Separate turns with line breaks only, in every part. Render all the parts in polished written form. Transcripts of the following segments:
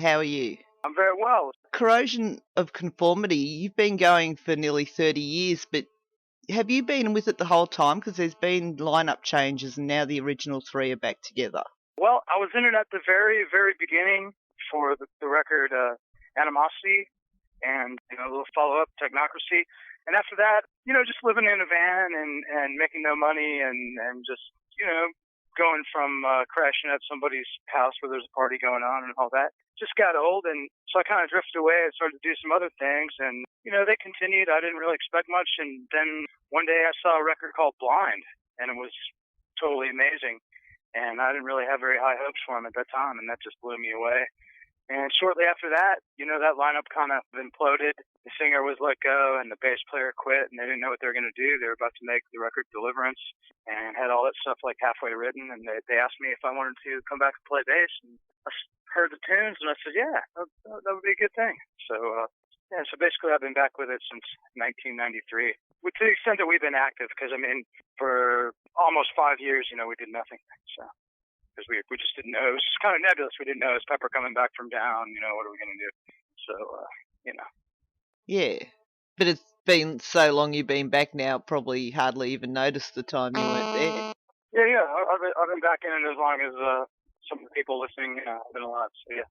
How are you?
I'm very well.
Corrosion of Conformity, you've been going for nearly 30 years, but have you been with it the whole time? Because there's been lineup changes and now the original three are back together.
Well, I was in it at the very, very beginning for the record Animosity and a little follow-up, Technocracy. And after that, just living in a van and making no money and just, going from crashing at somebody's house where there's a party going on and all that. Just got old, and so I kind of drifted away and started to do some other things, and they continued. I didn't really expect much, and then one day I saw a record called Blind, and it was totally amazing, and I didn't really have very high hopes for him at that time, and that just blew me away. And shortly after that, that lineup kind of imploded. The singer was let go, and the bass player quit, and they didn't know what they were going to do. They were about to make the record Deliverance, and had all that stuff like halfway written, and they asked me if I wanted to come back and play bass, and I heard the tunes, and I said, yeah, that would be a good thing. So, so basically I've been back with it since 1993, to the extent that we've been active, because, for almost 5 years, we did nothing, so. Because we just didn't know. It was just kind of nebulous. We didn't know. Is Pepper coming back from down? What are we going to do? So,
Yeah. But it's been so long you've been back now, probably hardly even noticed the time you weren't there.
Yeah. I've been back in it as long as some of the people listening have been alive. So, yeah.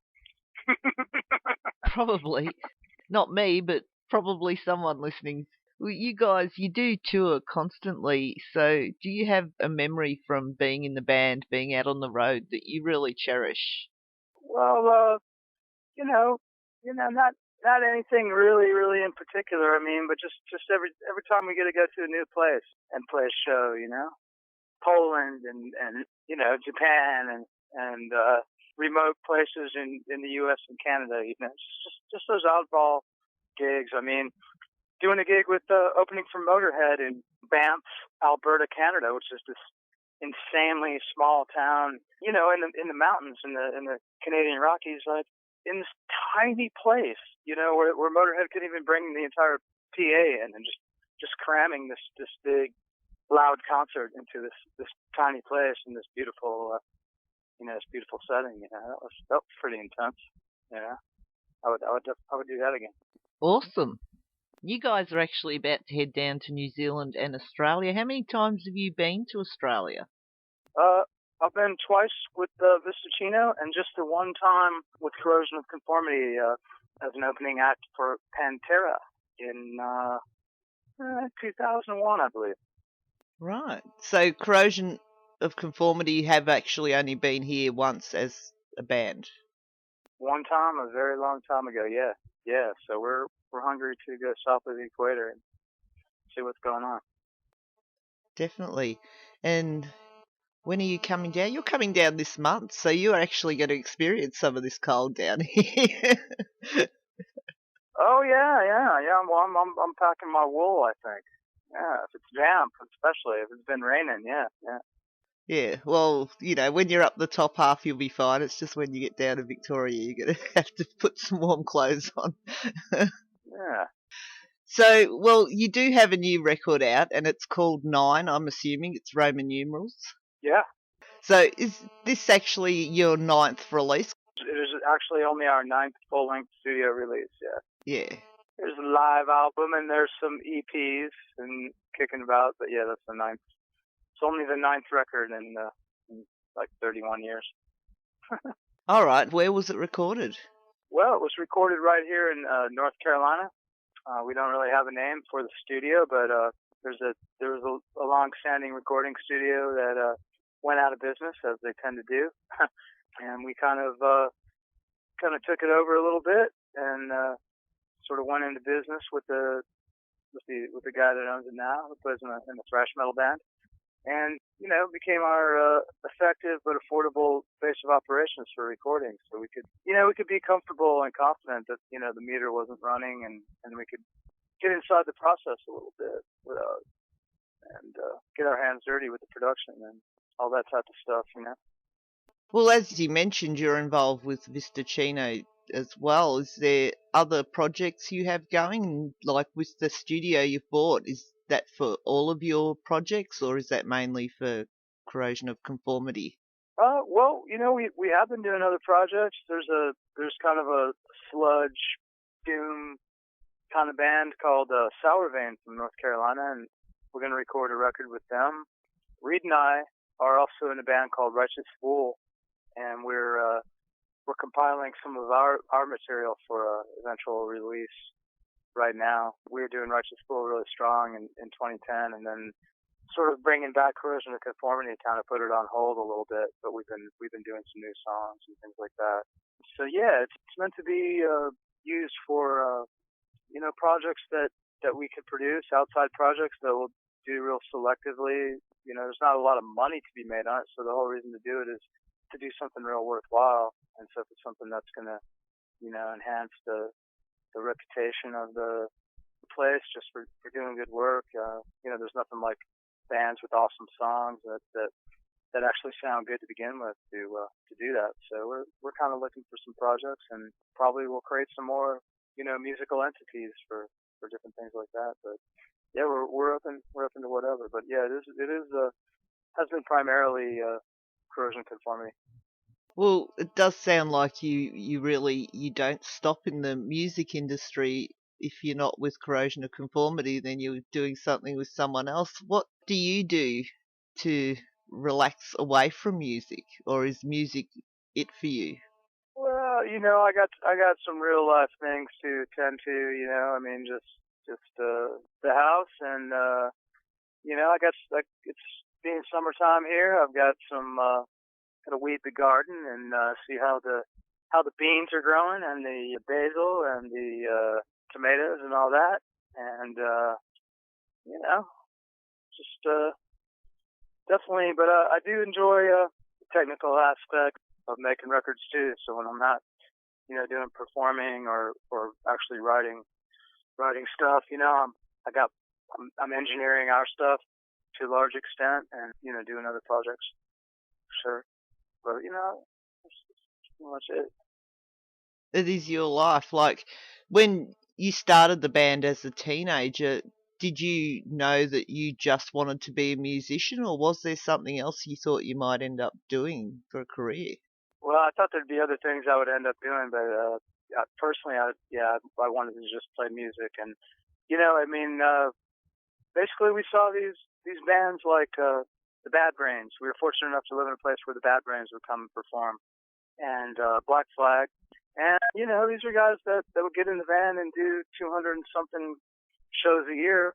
Probably. Not me, but probably someone listening. Well, you guys, you do tour constantly, so do you have a memory from being in the band, being out on the road that you really cherish?
Well, not anything really in particular. But just every time we get to go to a new place and play a show, Poland and Japan and remote places in the U.S. and Canada, just those oddball gigs. Doing a gig with opening for Motorhead in Banff, Alberta, Canada, which is this insanely small town, in the mountains in the Canadian Rockies, like in this tiny place, where Motorhead couldn't even bring the entire PA in, and just cramming this big, loud concert into this tiny place in this beautiful, this beautiful setting. That was pretty intense. I would do that again.
Awesome. You guys are actually about to head down to New Zealand and Australia. How many times have you been to Australia?
I've been twice with Vistacino, and just the one time with Corrosion of Conformity as an opening act for Pantera in 2001, I believe.
Right. So Corrosion of Conformity have actually only been here once as a band.
One time, a very long time ago, yeah. Yeah, so we're hungry to go south of the equator and see what's going on.
Definitely. And when are you coming down? You're coming down this month, so you are actually going to experience some of this cold down here.
Oh yeah. Well, I'm packing my wool, I think. Yeah, if it's damp, especially if it's been raining, yeah.
Yeah, well, when you're up the top half, you'll be fine. It's just when you get down to Victoria, you're going to have to put some warm clothes on.
Yeah.
So, well, you do have a new record out, and it's called 9, I'm assuming. It's Roman numerals.
Yeah.
So is this actually your 9th release?
It is actually only our 9th full-length studio release, yeah.
Yeah.
There's a live album, and there's some EPs and kicking about, but yeah, that's the 9th. It's only the 9th record in like 31 years.
All right. Where was it recorded?
Well, it was recorded right here in North Carolina. We don't really have a name for the studio, but there was a long-standing recording studio that went out of business, as they tend to do, and we kind of took it over a little bit and sort of went into business with the guy that owns it now, who plays in a thrash metal band. And, became our effective but affordable base of operations for recording. So we could be comfortable and confident that, the meter wasn't running and we could get inside the process a little bit and get our hands dirty with the production and all that type of stuff,
Well, as you mentioned, you're involved with Vistacino as well. Is there other projects you have going? Like with the studio you've bought, is that for all of your projects, or is that mainly for Corrosion of Conformity?
Well, we have been doing other projects. There's kind of a sludge doom kind of band called Sour Vein from North Carolina, and we're going to record a record with them. Reed and I are also in a band called Righteous Fool, and we're compiling some of our material for eventual release right now. We were doing Righteous Fool really strong in 2010, and then sort of bringing back Corrosion of Conformity kind of put it on hold a little bit, but we've been doing some new songs and things like that. So yeah, it's meant to be used for projects that we could produce, outside projects that we'll do real selectively. There's not a lot of money to be made on it, so the whole reason to do it is to do something real worthwhile. And so if it's something that's gonna enhance the reputation of the place just for doing good work, there's nothing like bands with awesome songs that actually sound good to begin with to do that. So we're kind of looking for some projects, and probably we'll create some more musical entities for different things like that. But yeah, we're open to whatever. But yeah, it is has been primarily Corrosion Conformity.
Well, it does sound like you really you don't stop in the music industry. If you're not with Corrosion of Conformity, then you're doing something with someone else. What do you do to relax away from music, or is music it for you?
Well, I got some real life things to tend to. I mean, just the house, and I guess like it's being summertime here. I've got some gotta weed the garden and see how the beans are growing, and the basil and the tomatoes and all that, and just definitely. But I do enjoy the technical aspect of making records too. So when I'm not doing performing or actually writing stuff, I'm engineering our stuff to a large extent, and doing other projects. Sure. But that's pretty much it.
It is your life. Like when you started the band as a teenager, did you know that you just wanted to be a musician, or was there something else you thought you might end up doing for a career?
Well, I thought there'd be other things I would end up doing, but personally, I wanted to just play music, and basically we saw these bands like the Bad Brains. We were fortunate enough to live in a place where the Bad Brains would come and perform, and Black Flag, and these are guys that would get in the van and do 200 and something shows a year,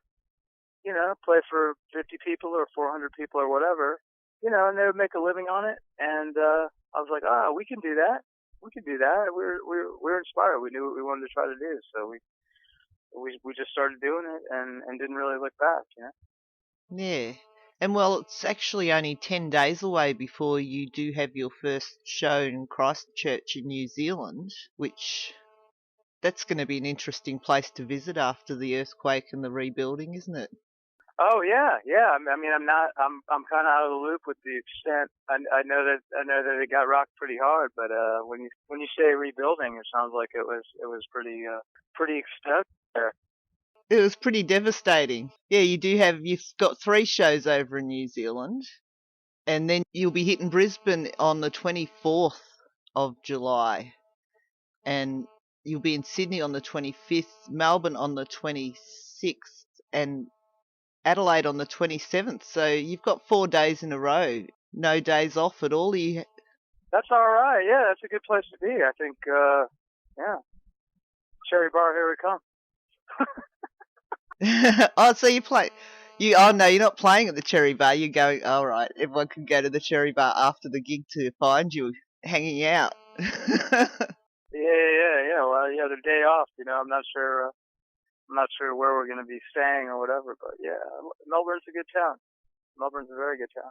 play for 50 people or 400 people or whatever, and they would make a living on it, and I was like, we can do that. We can do that. We're inspired. We knew what we wanted to try to do, so we just started doing it and didn't really look back.
Yeah. And well, it's actually only 10 days away before you do have your first show in Christchurch in New Zealand, which that's going to be an interesting place to visit after the earthquake and the rebuilding, isn't it?
Oh yeah. I mean, I'm kind of out of the loop with the extent. I know that it got rocked pretty hard, but when you say rebuilding, it sounds like it was pretty extensive there.
It was pretty devastating. Yeah, you've got 3 shows over in New Zealand, and then you'll be hitting Brisbane on the 24th of July, and you'll be in Sydney on the 25th, Melbourne on the 26th, and Adelaide on the 27th. So you've got 4 days in a row, no days off at all.
That's all right. Yeah, that's a good place to be. I think. Yeah, Cherry Bar, here we come.
Oh, so you play. Oh no, you're not playing at the Cherry Bar. You're going. All right, everyone can go to the Cherry Bar after the gig to find you hanging out.
Yeah. Well, the day off. I'm not sure. I'm not sure where we're going to be staying or whatever, but yeah, Melbourne's a good town. Melbourne's a very good town.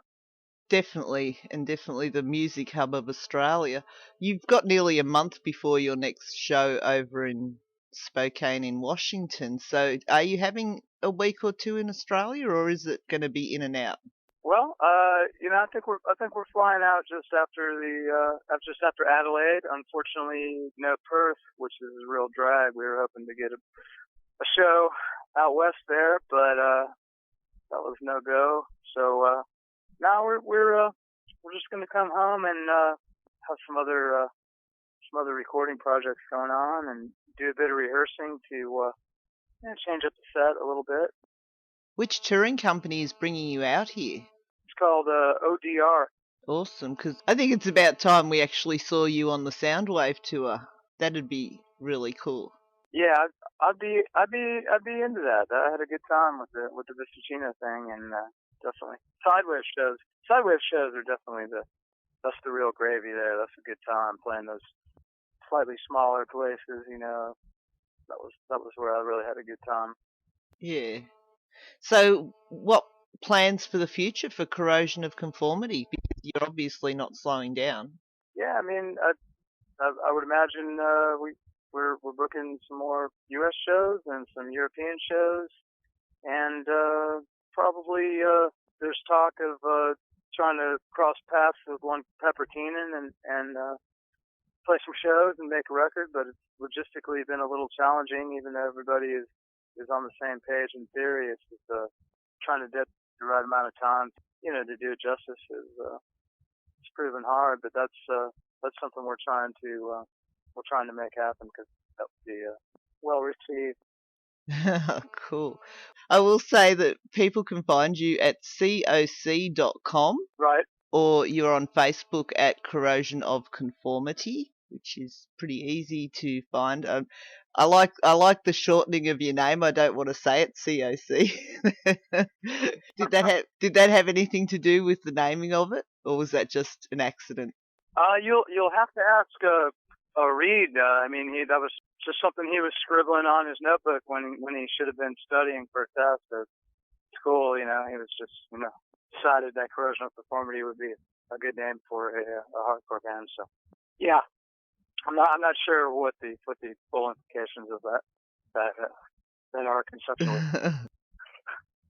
Definitely, and definitely the music hub of Australia. You've got nearly a month before your next show over in Spokane in Washington. So are you having a week or two in Australia, or is it going to be in and out?
Well, I think we're flying out just after Adelaide. Unfortunately, no Perth, which is a real drag. We were hoping to get a show out west there, but that was no go. So now we're we're just gonna come home and have some other recording projects going on and do a bit of rehearsing to change up the set a little bit.
Which touring company is bringing you out here?
It's called ODR.
Awesome, because I think it's about time we actually saw you on the Soundwave tour. That'd be really cool.
Yeah, I'd be into that. I had a good time with the Visticino thing, and definitely Sidewave shows. Sidewave shows are definitely that's the real gravy there. That's a good time playing those slightly smaller places. That was where I really had a good time.
Yeah. So, what plans for the future for Corrosion of Conformity? Because you're obviously not slowing down.
Yeah, I mean, I would imagine we're booking some more U.S. shows and some European shows, and probably there's talk of trying to cross paths with one Pepper Keenan and play some shows and make a record, but it's logistically been a little challenging, even though everybody is on the same page in theory. It's just trying to get the right amount of time, to do it justice is it's proven hard, but that's something we're trying to make happen because that would be well received.
Cool. I will say that people can find you at coc.com.
Right.
Or you're on Facebook at Corrosion of Conformity, which is pretty easy to find. I like the shortening of your name. I don't want to say it, COC. Did that have anything to do with the naming of it, or was that just an accident?
You'll have to ask Reed. I mean, that was just something he was scribbling on his notebook when he should have been studying for a test at school. He was just decided that Corrosion of Conformity would be a good name for a hardcore band. So, yeah, I'm not sure what the full implications of that are conceptually.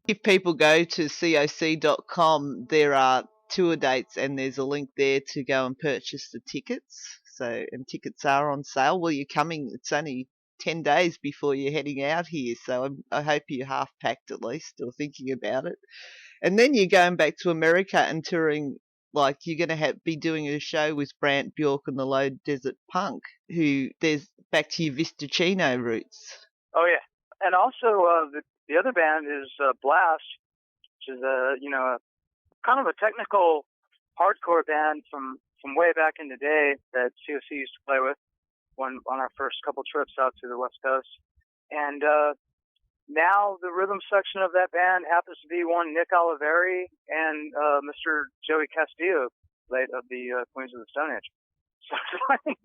If people go to coc.com, there are tour dates and there's a link there to go and purchase the tickets. And tickets are on sale. Well, you're coming. It's only 10 days before you're heading out here, so I hope you're half packed at least, or thinking about it. And then you're going back to America and touring, like you're going to be doing a show with Brant Bjork and the Low Desert Punk, who there's back to your Visticino roots.
Oh, yeah. And also the other band is Blast, which is a kind of a technical hardcore band from way back in the day that COC used to play with on our first couple trips out to the West Coast. And now the rhythm section of that band happens to be one Nick Oliveri and Mr. Joey Castillo, late of the Queens of the Stone Age.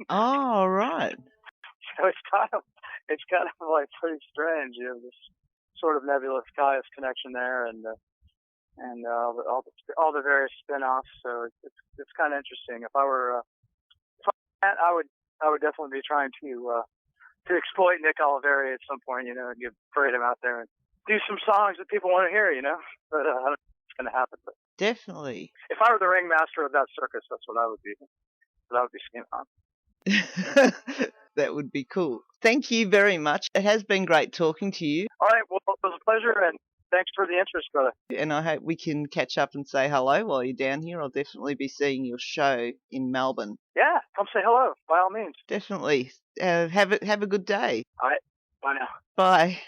Oh, right.
So it's kind of like pretty strange. This sort of nebulous Caius connection there, and all the various spin-offs. So it's kind of interesting. If I were I would definitely be trying to exploit Nick Oliveri at some point, and parade him out there and do some songs that people want to hear, But I don't know if it's going to happen. But
definitely.
If I were the ringmaster of that circus, that's what I would be. That would be skin on.
That would be cool. Thank you very much. It has been great talking to you.
All right. Well, it was a pleasure, and thanks for the interest, brother.
And I hope we can catch up and say hello while you're down here. I'll definitely be seeing your show in Melbourne.
Yeah, come say hello, by all means.
Definitely. Have a good day.
All right. Bye now.
Bye.